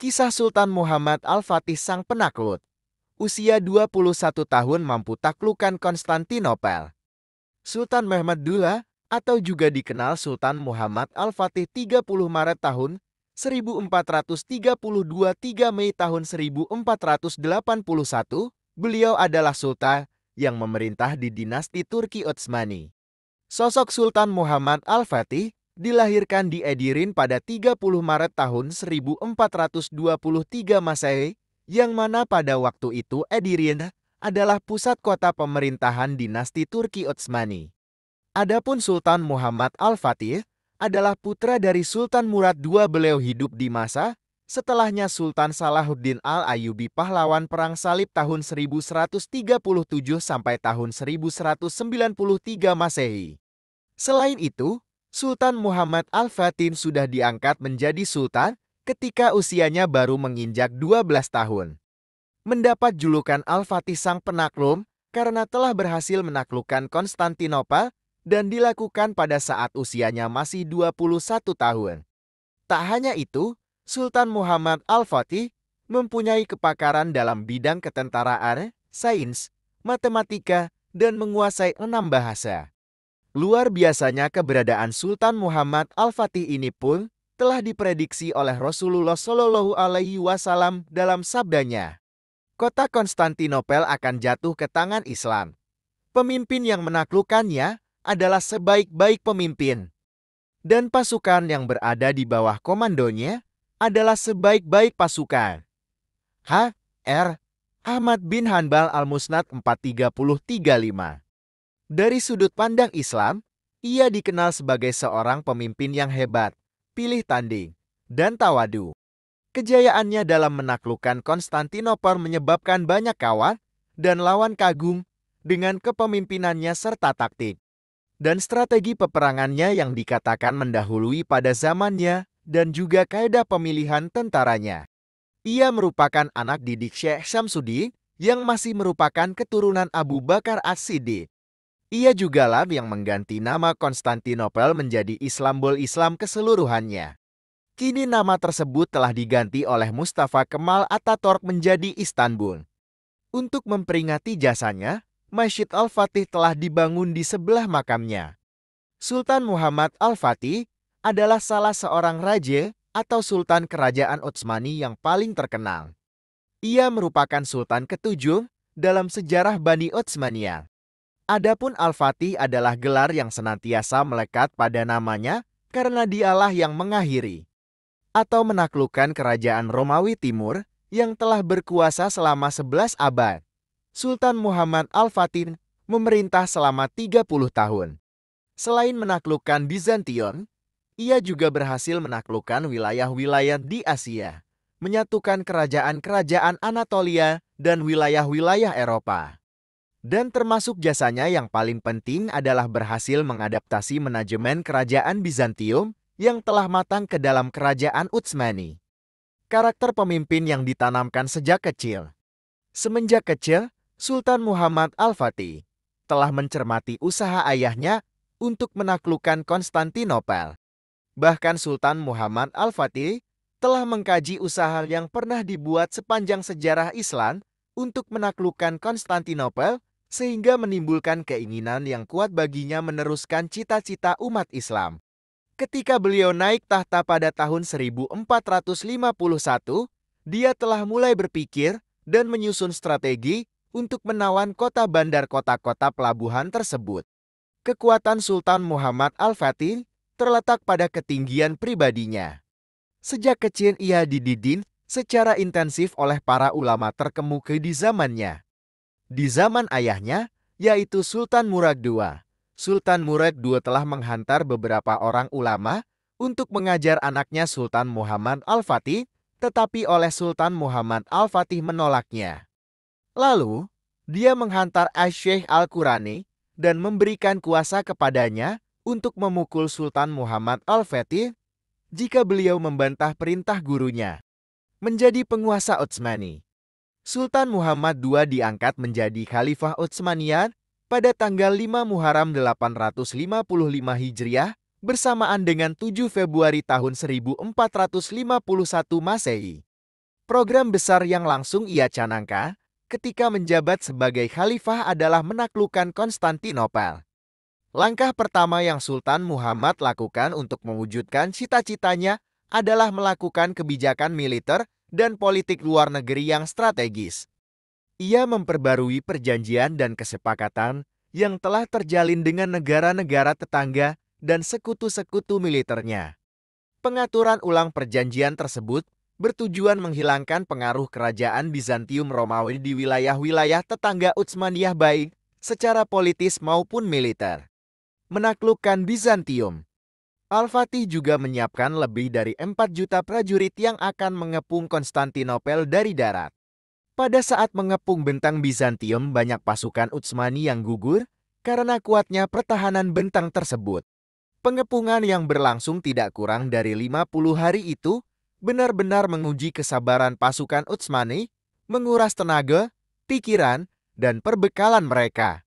Kisah Sultan Muhammad Al-Fatih Sang Penakluk. Usia 21 tahun mampu taklukkan Konstantinopel. Sultan Mehmed II atau juga dikenal Sultan Muhammad Al-Fatih 30 Maret tahun 1432 3 Mei tahun 1481, beliau adalah sultan yang memerintah di dinasti Turki Utsmani. Sosok Sultan Muhammad Al-Fatih dilahirkan di Edirne pada 30 Maret tahun 1423 Masehi, yang mana pada waktu itu Edirne adalah pusat kota pemerintahan dinasti Turki Utsmani. Adapun Sultan Muhammad Al-Fatih adalah putra dari Sultan Murad II. Beliau hidup di masa setelahnya Sultan Salahuddin Al-Ayyubi pahlawan Perang Salib tahun 1137 sampai tahun 1193 Masehi. Selain itu, Sultan Muhammad Al-Fatih sudah diangkat menjadi sultan ketika usianya baru menginjak 12 tahun. Mendapat julukan Al-Fatih Sang Penakluk karena telah berhasil menaklukkan Konstantinopel dan dilakukan pada saat usianya masih 21 tahun. Tak hanya itu, Sultan Muhammad Al-Fatih mempunyai kepakaran dalam bidang ketentaraan, sains, matematika, dan menguasai 6 bahasa. Luar biasanya keberadaan Sultan Muhammad Al-Fatih ini pun telah diprediksi oleh Rasulullah Shallallahu Alaihi Wasallam dalam sabdanya. Kota Konstantinopel akan jatuh ke tangan Islam. Pemimpin yang menaklukkannya adalah sebaik-baik pemimpin. Dan pasukan yang berada di bawah komandonya adalah sebaik-baik pasukan. H.R. Ahmad bin Hanbal Al-Musnad 43035. Dari sudut pandang Islam, ia dikenal sebagai seorang pemimpin yang hebat, pilih tanding, dan tawadu. Kejayaannya dalam menaklukkan Konstantinopel menyebabkan banyak kawan dan lawan kagum dengan kepemimpinannya serta taktik dan strategi peperangannya yang dikatakan mendahului pada zamannya dan juga kaedah pemilihan tentaranya. Ia merupakan anak didik Syekh Syamsuddin yang masih merupakan keturunan Abu Bakar As-Siddiq. Ia jugalah yang mengganti nama Konstantinopel menjadi Istanbul Islam keseluruhannya. Kini nama tersebut telah diganti oleh Mustafa Kemal Atatürk menjadi Istanbul. Untuk memperingati jasanya, Masjid Al-Fatih telah dibangun di sebelah makamnya. Sultan Muhammad Al-Fatih adalah salah seorang raja atau sultan kerajaan Utsmani yang paling terkenal. Ia merupakan sultan ketujuh dalam sejarah Bani Utsmaniyah. Adapun Al-Fatih adalah gelar yang senantiasa melekat pada namanya karena dialah yang mengakhiri atau menaklukkan kerajaan Romawi Timur yang telah berkuasa selama 11 abad. Sultan Muhammad Al-Fatih memerintah selama 30 tahun. Selain menaklukkan Bizantium, ia juga berhasil menaklukkan wilayah-wilayah di Asia, menyatukan kerajaan-kerajaan Anatolia dan wilayah-wilayah Eropa. Dan termasuk jasanya yang paling penting adalah berhasil mengadaptasi manajemen kerajaan Bizantium yang telah matang ke dalam kerajaan Utsmani. Karakter pemimpin yang ditanamkan sejak kecil. Semenjak kecil, Sultan Muhammad Al-Fatih telah mencermati usaha ayahnya untuk menaklukkan Konstantinopel. Bahkan Sultan Muhammad Al-Fatih telah mengkaji usaha yang pernah dibuat sepanjang sejarah Islam untuk menaklukkan Konstantinopel, sehingga menimbulkan keinginan yang kuat baginya meneruskan cita-cita umat Islam. Ketika beliau naik tahta pada tahun 1451, dia telah mulai berpikir dan menyusun strategi untuk menawan kota bandar kota-kota pelabuhan tersebut. Kekuatan Sultan Muhammad Al-Fatih terletak pada ketinggian pribadinya. Sejak kecil ia dididik secara intensif oleh para ulama terkemuka di zamannya. Di zaman ayahnya, yaitu Sultan Murad II, Sultan Murad II telah menghantar beberapa orang ulama untuk mengajar anaknya Sultan Muhammad Al-Fatih, tetapi oleh Sultan Muhammad Al-Fatih menolaknya. Lalu, dia menghantar Asy-Syaikh Al-Qurani dan memberikan kuasa kepadanya untuk memukul Sultan Muhammad Al-Fatih jika beliau membantah perintah gurunya. Menjadi penguasa Utsmani. Sultan Muhammad II diangkat menjadi Khalifah Utsmaniyah pada tanggal 5 Muharram 855 Hijriah bersamaan dengan 7 Februari tahun 1451 Masehi. Program besar yang langsung ia canangkan ketika menjabat sebagai khalifah adalah menaklukkan Konstantinopel. Langkah pertama yang Sultan Muhammad lakukan untuk mewujudkan cita-citanya adalah melakukan kebijakan militer dan politik luar negeri yang strategis. Ia memperbarui perjanjian dan kesepakatan yang telah terjalin dengan negara-negara tetangga dan sekutu-sekutu militernya. Pengaturan ulang perjanjian tersebut bertujuan menghilangkan pengaruh kerajaan Bizantium Romawi di wilayah-wilayah tetangga Utsmaniyah baik secara politis maupun militer. Menaklukkan Bizantium. Al-Fatih juga menyiapkan lebih dari 4 juta prajurit yang akan mengepung Konstantinopel dari darat. Pada saat mengepung bentang Bizantium, banyak pasukan Utsmani yang gugur karena kuatnya pertahanan bentang tersebut. Pengepungan yang berlangsung tidak kurang dari 50 hari itu benar-benar menguji kesabaran pasukan Utsmani, menguras tenaga, pikiran, dan perbekalan mereka.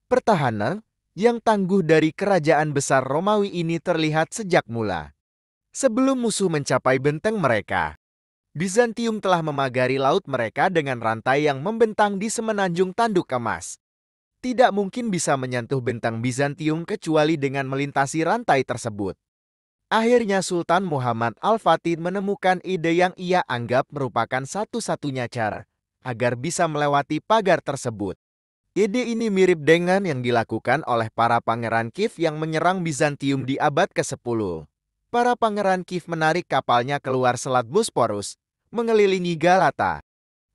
Pertahanan yang tangguh dari kerajaan besar Romawi ini terlihat sejak mula. Sebelum musuh mencapai benteng mereka, Bizantium telah memagari laut mereka dengan rantai yang membentang di semenanjung Tanduk Emas. Tidak mungkin bisa menyentuh bentang Bizantium kecuali dengan melintasi rantai tersebut. Akhirnya Sultan Muhammad Al-Fatih menemukan ide yang ia anggap merupakan satu-satunya cara agar bisa melewati pagar tersebut. Ide ini mirip dengan yang dilakukan oleh para pangeran Kiev yang menyerang Bizantium di abad ke-10. Para pangeran Kiev menarik kapalnya keluar Selat Bosporus, mengelilingi Galata,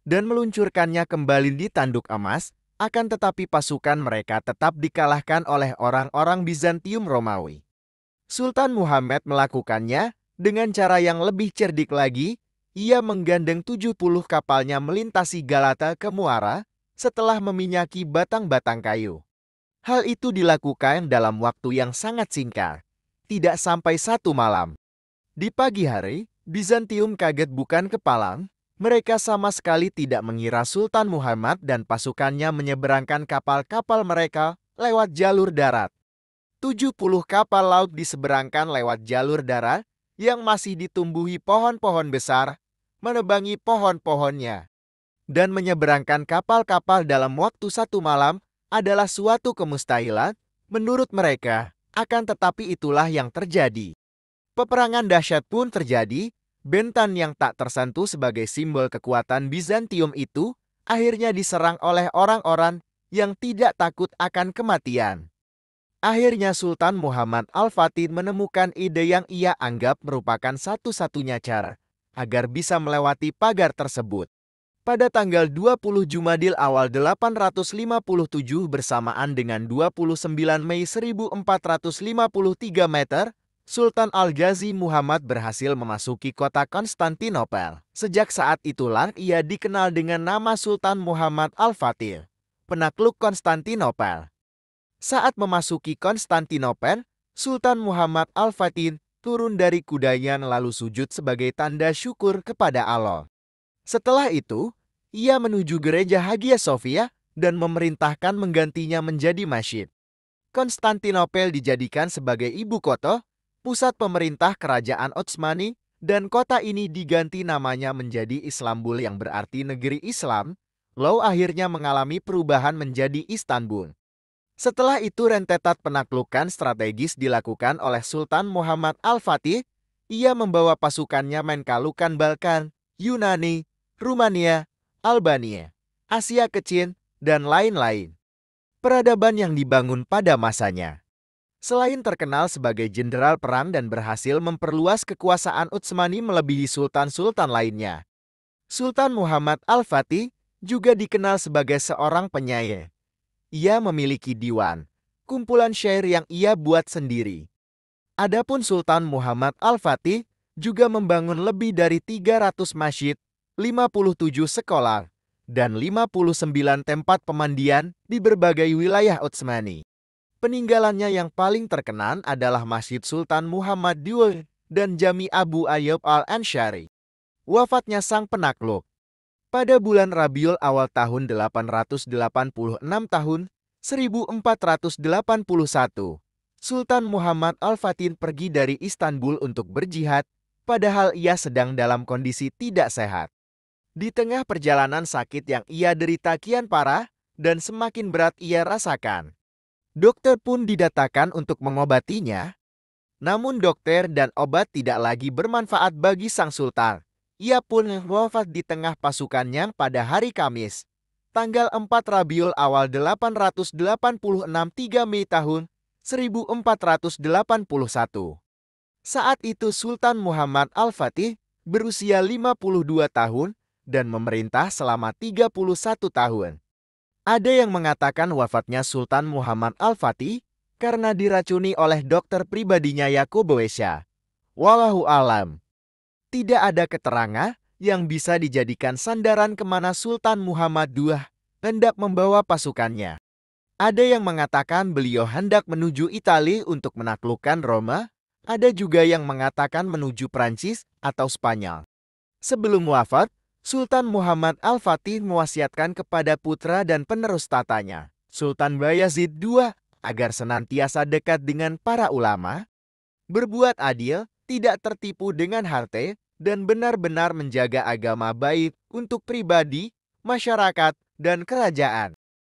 dan meluncurkannya kembali di Tanduk Emas, akan tetapi pasukan mereka tetap dikalahkan oleh orang-orang Bizantium Romawi. Sultan Muhammad melakukannya dengan cara yang lebih cerdik lagi. Ia menggandeng 70 kapalnya melintasi Galata ke Muara, setelah meminyaki batang-batang kayu. Hal itu dilakukan dalam waktu yang sangat singkat, tidak sampai 1 malam. Di pagi hari, Bizantium kaget bukan kepalang. Mereka sama sekali tidak mengira Sultan Muhammad dan pasukannya menyeberangkan kapal-kapal mereka lewat jalur darat. 70 kapal laut diseberangkan lewat jalur darat yang masih ditumbuhi pohon-pohon besar, menebangi pohon-pohonnya, dan menyeberangkan kapal-kapal dalam waktu 1 malam adalah suatu kemustahilan menurut mereka, akan tetapi itulah yang terjadi. Peperangan dahsyat pun terjadi. Bentan yang tak tersentuh sebagai simbol kekuatan Bizantium itu akhirnya diserang oleh orang-orang yang tidak takut akan kematian. Akhirnya Sultan Muhammad Al-Fatih menemukan ide yang ia anggap merupakan satu-satunya cara agar bisa melewati pagar tersebut. Pada tanggal 20 Jumadil awal 857 bersamaan dengan 29 Mei 1453 meter, Sultan Al-Ghazi Muhammad berhasil memasuki kota Konstantinopel. Sejak saat itulah ia dikenal dengan nama Sultan Muhammad Al-Fatih, penakluk Konstantinopel. Saat memasuki Konstantinopel, Sultan Muhammad Al-Fatih turun dari kudanya lalu sujud sebagai tanda syukur kepada Allah. Setelah itu, ia menuju gereja Hagia Sophia dan memerintahkan menggantinya menjadi masjid. Konstantinopel dijadikan sebagai ibu kota, pusat pemerintah kerajaan Utsmani, dan kota ini diganti namanya menjadi Istanbul yang berarti negeri Islam, lalu akhirnya mengalami perubahan menjadi Istanbul. Setelah itu rentetan penaklukan strategis dilakukan oleh Sultan Muhammad Al-Fatih. Ia membawa pasukannya menaklukkan Balkan, Yunani, Rumania, Albania, Asia Kecil, dan lain-lain. Peradaban yang dibangun pada masanya. Selain terkenal sebagai jenderal perang dan berhasil memperluas kekuasaan Utsmani melebihi sultan-sultan lainnya, Sultan Muhammad Al-Fatih juga dikenal sebagai seorang penyair. Ia memiliki diwan, kumpulan syair yang ia buat sendiri. Adapun Sultan Muhammad Al-Fatih juga membangun lebih dari 300 masjid, 57 sekolah, dan 59 tempat pemandian di berbagai wilayah Utsmani. Peninggalannya yang paling terkenal adalah Masjid Sultan Muhammad Diwa dan Jami Abu Ayyub Al-Ansyari. Wafatnya sang penakluk. Pada bulan Rabiul Awal tahun 886 tahun 1481, Sultan Muhammad Al-Fatih pergi dari Istanbul untuk berjihad, padahal ia sedang dalam kondisi tidak sehat. Di tengah perjalanan sakit yang ia derita kian parah dan semakin berat ia rasakan, dokter pun didatangkan untuk mengobatinya. Namun dokter dan obat tidak lagi bermanfaat bagi sang sultan. Ia pun wafat di tengah pasukannya pada hari Kamis, tanggal 4 Rabiul Awal 886 3 Mei tahun 1481. Saat itu Sultan Muhammad Al-Fatih berusia 52 tahun dan memerintah selama 31 tahun. Ada yang mengatakan wafatnya Sultan Muhammad Al-Fatih karena diracuni oleh dokter pribadinya Yakubu Esya. Wallahu alam. Tidak ada keterangan yang bisa dijadikan sandaran kemana Sultan Muhammad II hendak membawa pasukannya. Ada yang mengatakan beliau hendak menuju Italia untuk menaklukkan Roma. Ada juga yang mengatakan menuju Prancis atau Spanyol. Sebelum wafat, Sultan Muhammad Al-Fatih mewasiatkan kepada putra dan penerus tatanya, Sultan Bayazid II, agar senantiasa dekat dengan para ulama, berbuat adil, tidak tertipu dengan harta, dan benar-benar menjaga agama baik untuk pribadi, masyarakat, dan kerajaan.